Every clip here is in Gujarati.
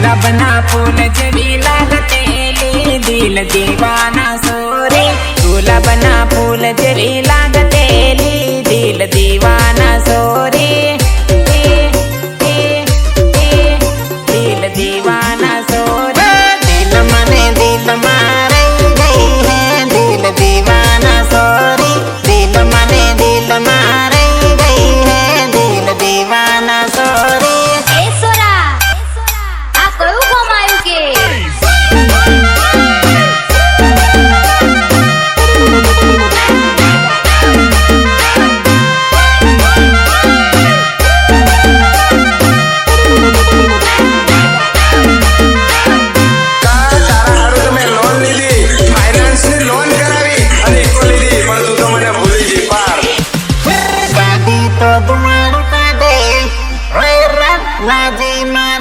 गुलाबना फूल जड़ी लागतेली दिल दीवाना सोरे गुलाबना फूल जड़ी लागतेली दिल दीवाना सोरे दिल दीवाना सोरे दिल मने दिल मारे गई है दिल दीवाना सोरे दिल मने दिल मारे गई है दिल दीवाना सोरे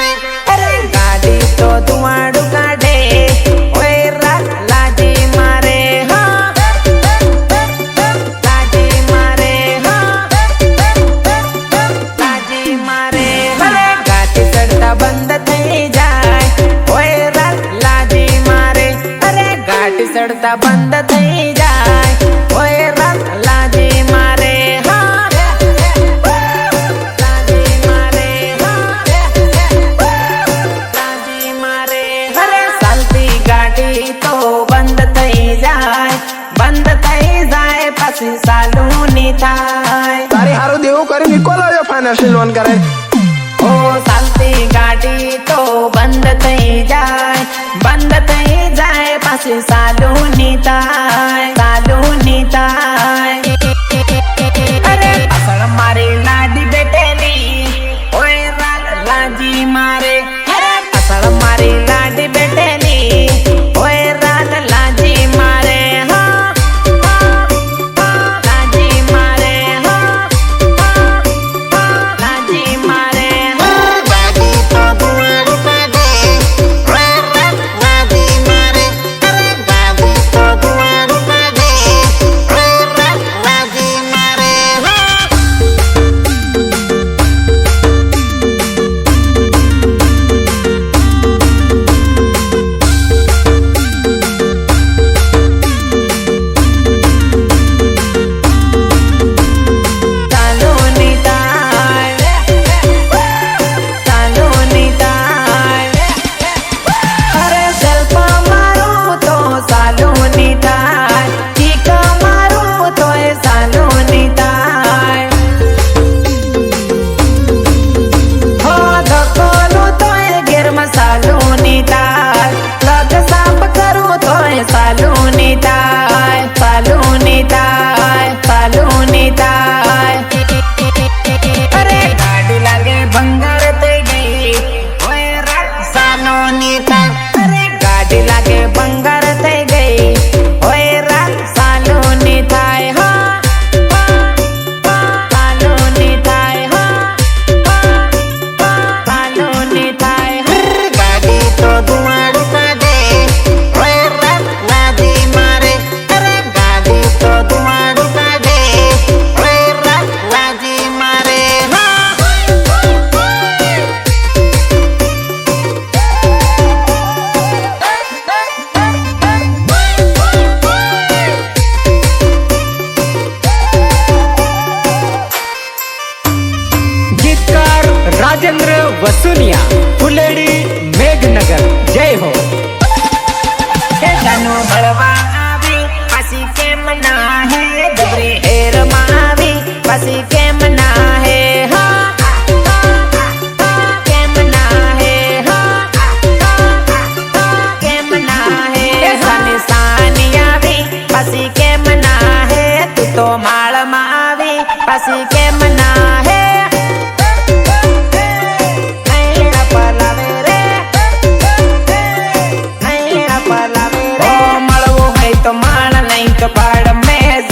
गाड़ी तो दुआड़ू काटे ओएरा लाजी मारे हाँ लाजी मारे हाँ लाजी मारे अरे गाड़ी चढ़ता बंद थई जाए ओएरा लाजी मारे अरे गाड़ी चढ़ता बंद थई जाए ओएरा लाजी मारे बंद थई जाए पसी सालू नी थाय तारी हारो देव करे निकोला यो फाइनेंशियल लोन करे ओ सालती गाड़ी तो बंद थई जाए पसी सालू नी थाय अरे असल मारे लाडी बेटेली ओए लाजी मारे अरे असल मारे लाडी बेटेली ओए लाजी मारे राजेंद्र वसुनिया फुलेड़ी मेघनगर जय हो जानू बड़वा आवी पसी के मना है डबरे हेर मावी पसी के मना है हाँ के मना है हाँ के मना है सानी सानिया भी पसी के मना है तू तो माल मावी पसी के मना है तो माल नहीं तो पाड़ में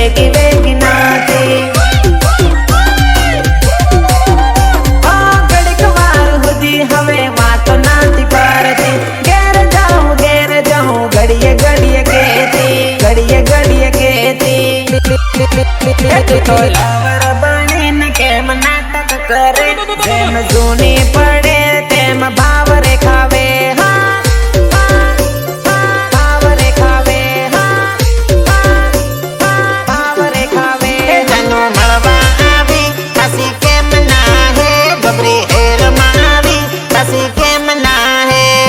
વેગી વેગી નાતી ઘડીક વાર સુધી હવે વાતો નાતી પારતી ઘેર જાઉં ઘડીએ ઘડીએ કેતી તો લવર બનીને કેમ નાટક કરે જેમ જૂની પડે તેમ ભાવ રેખાવે ભાવ રેખાવે જાનો મળવા આવી હસી કેમ ના હે ગબરી હેરમાં આવી હસી કેમ ના હે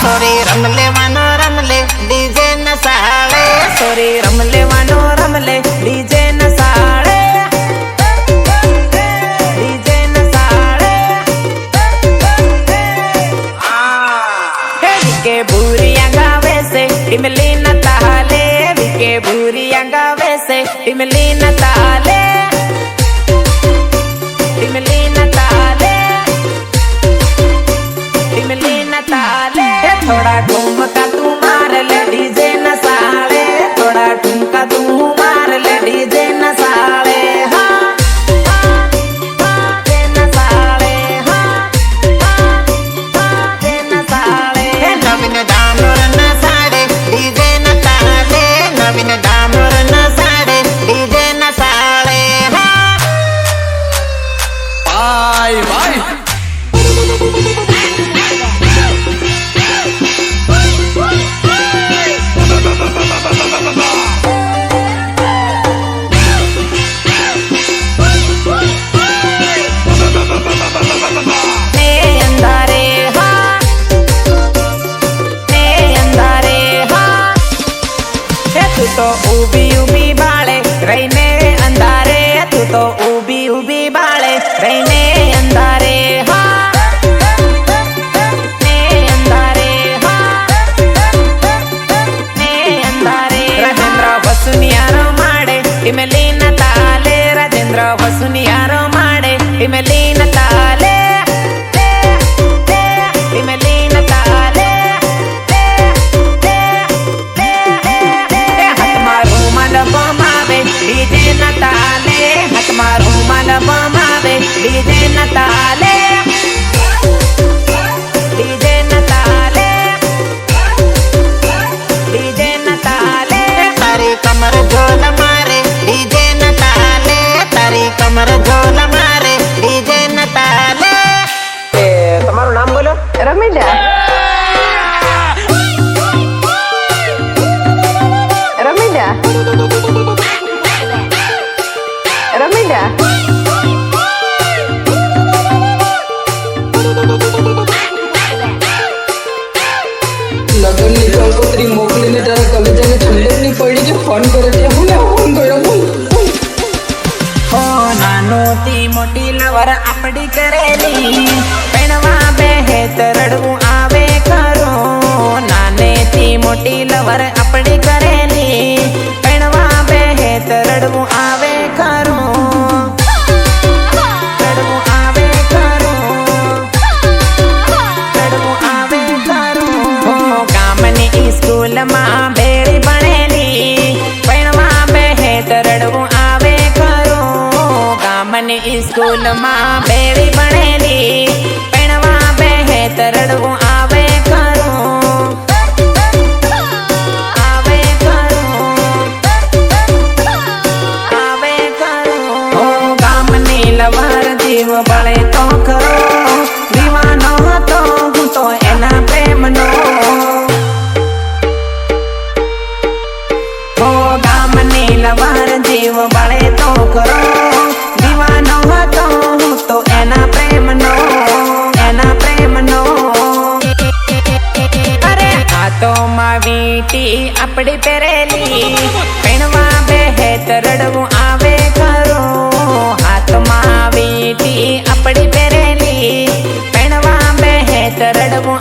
સોરી રમ લે ડીજે નસાડે સોરી રમ લે ડીજે નસાડે વિકે ભૂરિયા ગાવે છે ટીમલી ન તાલે વિકે ભૂરિયા ગાવે છે ટીમલી ન તાલે થોડા ઠુમકા તું માર લે ડીજે નસાડે થોડા ઠુમકા તું માર લે ડીજે નસાડે નવીન ડામોર નસાડે ડીજે નતાલે નવીન ડામોર નસાડે ડીજે નસાડે બાય બાય તો ઊભી બાળે રહીને અંધારે તું તો ઊભી બાળે રહીને અંધારે રાજેન્દ્ર વસુનિયારો માડે ટીમલી ન તાલે રાજેન્દ્ર વસુનિયારો માડે ટીમલી ન તાલે ડીજે ન તાલે હાથમાં રૂમાલ બમાવે ડીજે ન તાલે તારી કમર ઝોલ મારે ડીજે ન તાલે તારી કમર ઝોલ મારે ડીજે ન તાલે તમારું નામ બોલો રમીલા લગનની કંકોત્રી મોકલીને તારા કવિતાને ઠંડકની પડી કે ફોન કરે છે હું ફોન કર્યો હો નાનોથી મોટી લવર આપડી કરેલી પેણવા બેહે તો રડવું આવે ખરો નાનેથી મોટી લવર આપડી કરેલી પેણવા બેહે તો રડવું આવે ખરો સ્કૂલમાં બેડી ભણેલી ભણવા બેહે તો રડવું આવે ખરું ગામની સ્કૂલમાં બેડી ભણેલી ભણવા બેહે તો રડવું આવે ખરું ગામની લવાર જીવ બળે તો ખરો દીવાનો હતો હું તો એના પ્રેમનો લવાર જીવ બળે તો કરો દીવાનો હતો હું તો એના પ્રેમનો અરે હાથોમાં વીંટી આપડી પહેરેલી પેણવા બેહે તો રડવું આવે ખરું હાથમાં વીંટી આપડી પહેરેલી પેણવા બેહે તો રડવું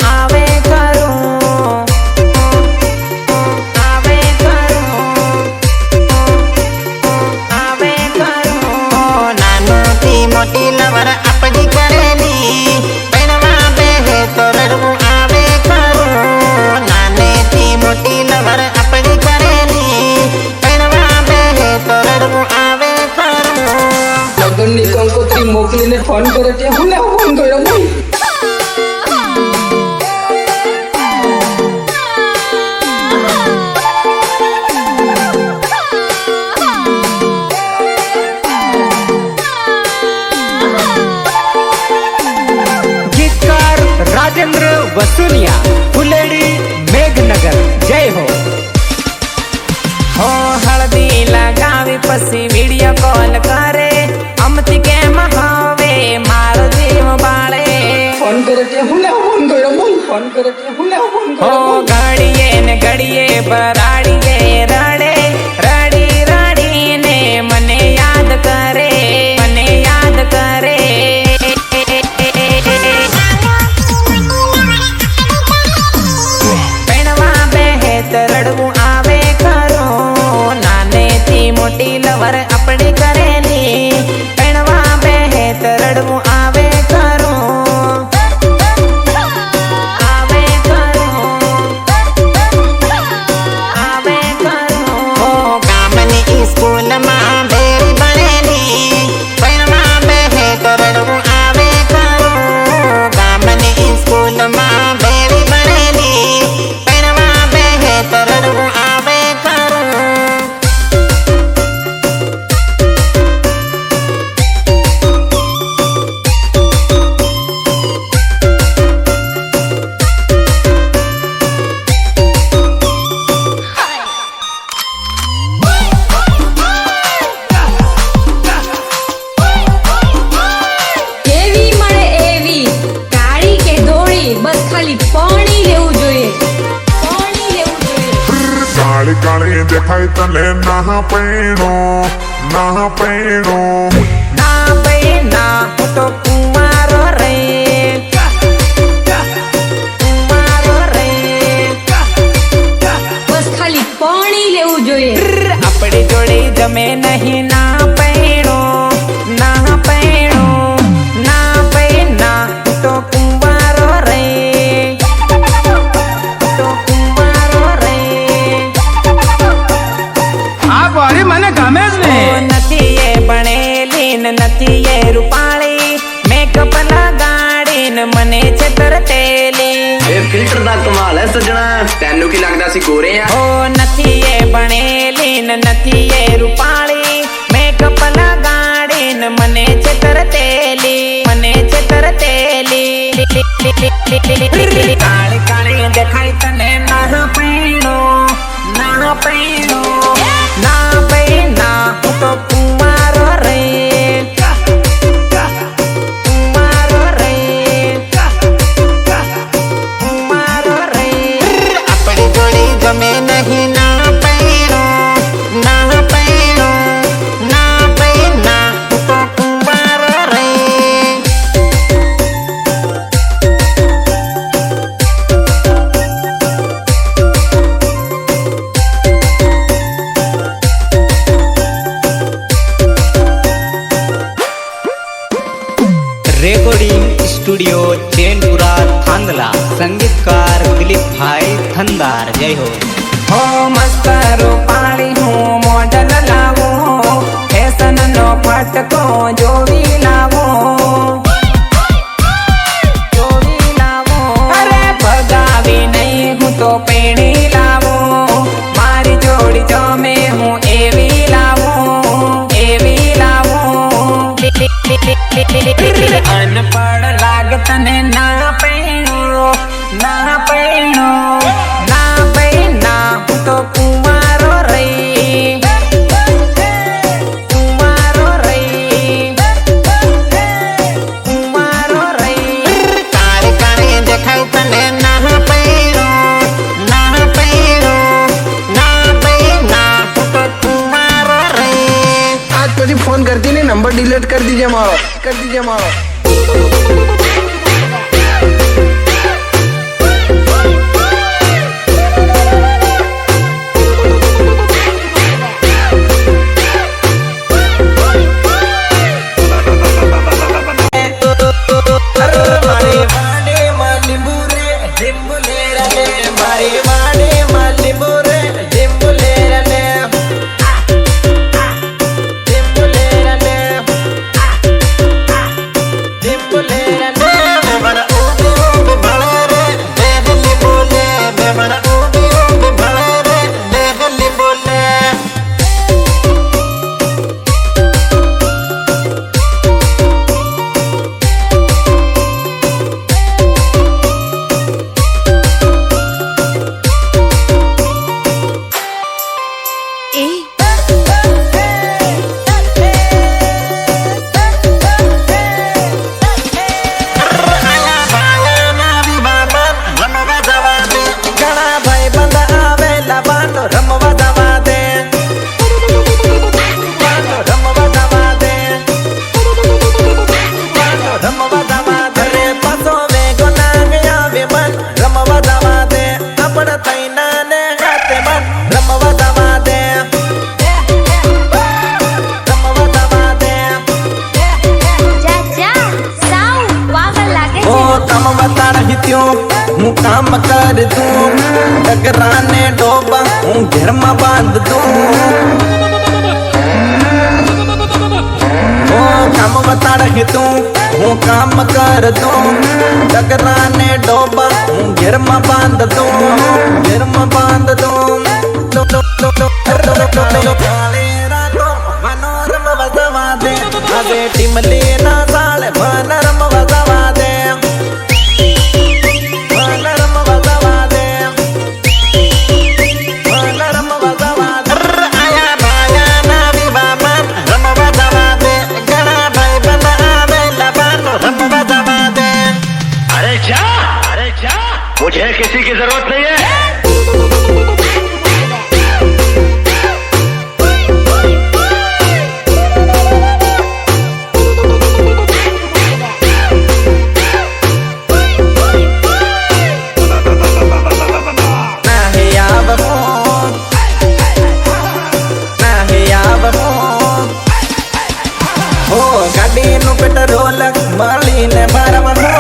મોકલીને ફોન કરે ત્યાં હું ના ફોન કર્યો ભાઈ. गीतकार राजेंद्र वसुनिया फुलेड़ी मेघनगर जय हो हल्दी लगावी पसी वीडियो कॉल करे अमती के महावे मारो जीव बाळे ફોન કરે ત્યાં હું ના ફોન કર્યો ભાઈ. ફોન કરે ત્યાં હું ના ફોન કર્યો ભાઈ. घड़िए न घड़िए बराड़िए रड़े रड़ी रड़ी ने मने याद करे मने याद करे पेणवा बेहत रड़वू आवे करो नाने थी मोटी लवर अपनी करेली पेणवा बेहत रड़वू आवे करो आवे करो आवे करो गामनी स्कूल में बेरी बनेली परमा बेहे करड़ू आवे करो गामनी स्कूल में बेरी बनेली परमा बेहे करड़ू आवे करो કેવી મળે એવી કાળી કે ધોળી બસ ખાલી પાણી લેવું જોઈએ પાણી લેવું જોઈએ કાળી કાળી દેખાય તને ના પૈણો ના પૈણો ना पैना तो कुमारो रे कुमारो रे બસ ખાલી પાણી લેવું જોઈએ अपनी जोड़ी जमे नहीं ना पैणो ना पैणो ना पैना तो कुमारो रे तो कुमारो रे આ ગોરી મને ગમે જ ને. નથી એ ભણેલી ને નથી એ રૂપાળી મેકઅપ લગાડી ને મને છે તરતેલી ਇਹ ਫਿਲਟਰ ਦਾ ਕਮਾਲ ਹੈ ਸਜਣਾ, ਤੈਨੂੰ ਕੀ ਲੱਗਦਾ ਸੀ ਗੋਰੇ ਆ? ઓ નથી એ ભણેલી ને નથી એ રૂપાળી મેકઅપ લગાડી ને મને છે તરતેલી મને છે તરતેલી કાળી કાળી દેખાય તને ના પૈણો ના પૈણો ના પૈણા હું તો કુમારો રે કુમારો રે કુમારો રે अपनी जोड़ी जमे नहीं ना पैणो ना पैणो ना पैना तो कुंवार रे रेकॉर्डिंग स्टूडियो चैनपुरा थांदला संगीतकार दिलीप भाई थंदार जय हो हो मस्त रूपाળી હું મોડલ લાવો ફેશન નો ફટકો જોવી લાવો જોવી લાવો અરે ભગાવી નહીં હું તો પેણી લાવો મારી જોડી જમે હું એવી લાવો એવી લાવો અનપढ़ લાગ તને ના પૈણો ના પૈણો ના પૈણા હું તો કુમારો રે કુમારો રે કુમારો રે काली काली देखाई तने ना पैणो ना पैणो ना पैना तो कुंवार रे आज પછી ફોન કરતી નહીં, નંબર ડિલીટ કરી દીજે મારો, કરી દીજે મારો. बताड़ हित्यो हूँ काम कर दूं डगराने डोबा हूँ घर में बांध दूं ओ काम बताड़ हित्यो हूँ काम कर दूं डगराने डोबा हूँ घर में बांध दूं घर में बांध दूं काले रातों मनोरम बजवा दे अबे टिमली ना साले मनोरम बजवा दे मनोरम बजवा दे मनोरम बजवा दे आया भाया ना विवाह रम बजवा दे गणा भाई बनावे लबानो रम बजवा दे। अरे क्या मुझे किसी की जरूरत नहीं है। पेट्रोल माली ने भरव हो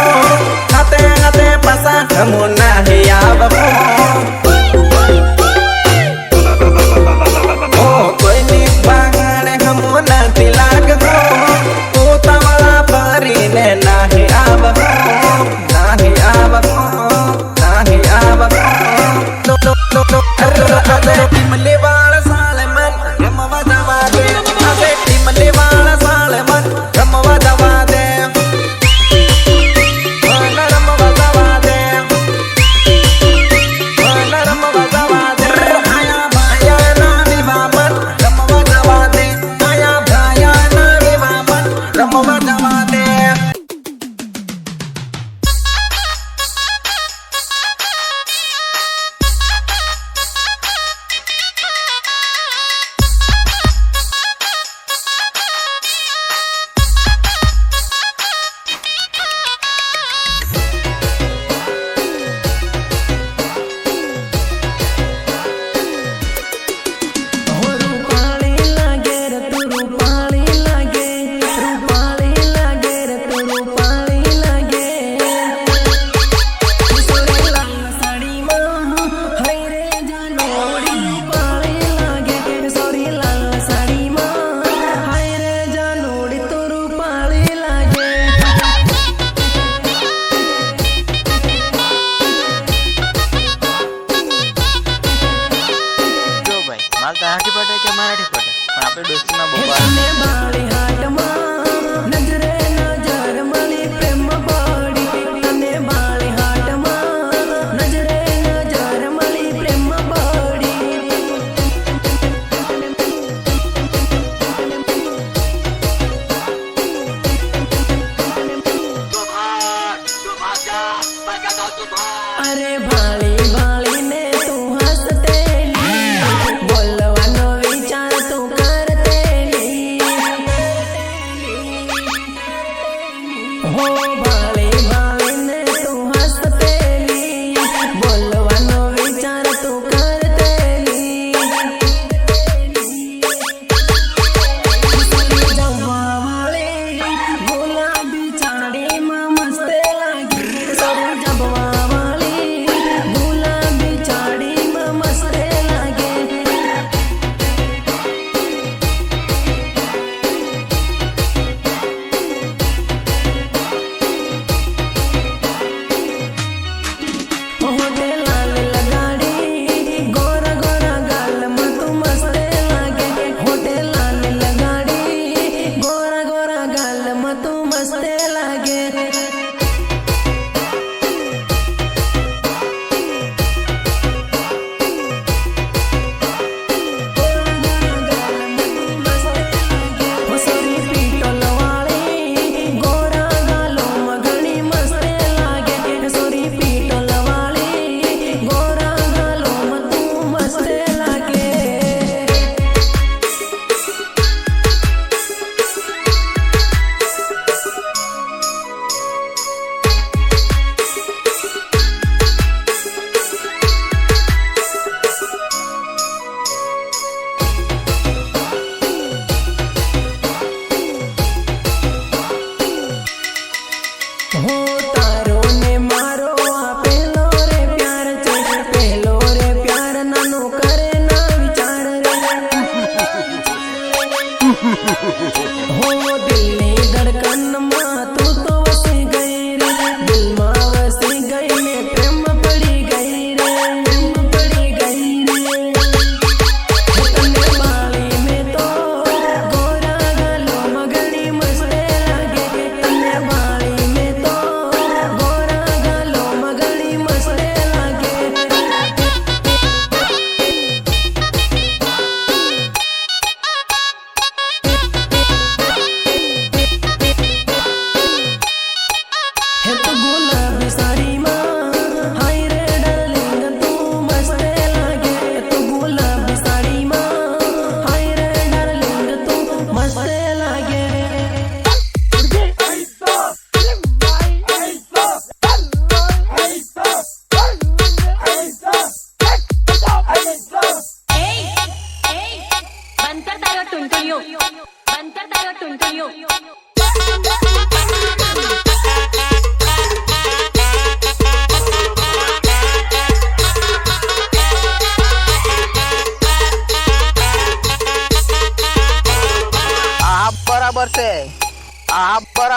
हाथे हाथे पसा हम नाही आव हो ओ कोई नी बागाने हम नती लाग हो तू तवला परी ने नाही आव हो नाही आव हो नाही आव हो अरे टिमले वाला साले मन हम वदवा दे अबे टिमले वाला साले मन हम वदवा दे मनरम वदवा दे मनरम वदवा दे आया भाया ना विवामन हम वदवा दे आया भाया ना विवामन हम वदवा दे। માલ તો હાથી પટે કે મરાઠી પટે પણ આપણે દોસ્તીમાં બહુ अरे भाली भाली ने तू हंसतेली बोलવાનો વિચાર તું કરતેલી હો ભાલી ભાલી ને તું હંસतेली બોલવાનો વિચાર તું કરતેલી જવા વાળી ગુલાબી ચાડીમાં મસ્ત લાગી સરું જવા हो तारो ने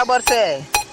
બરાબર છે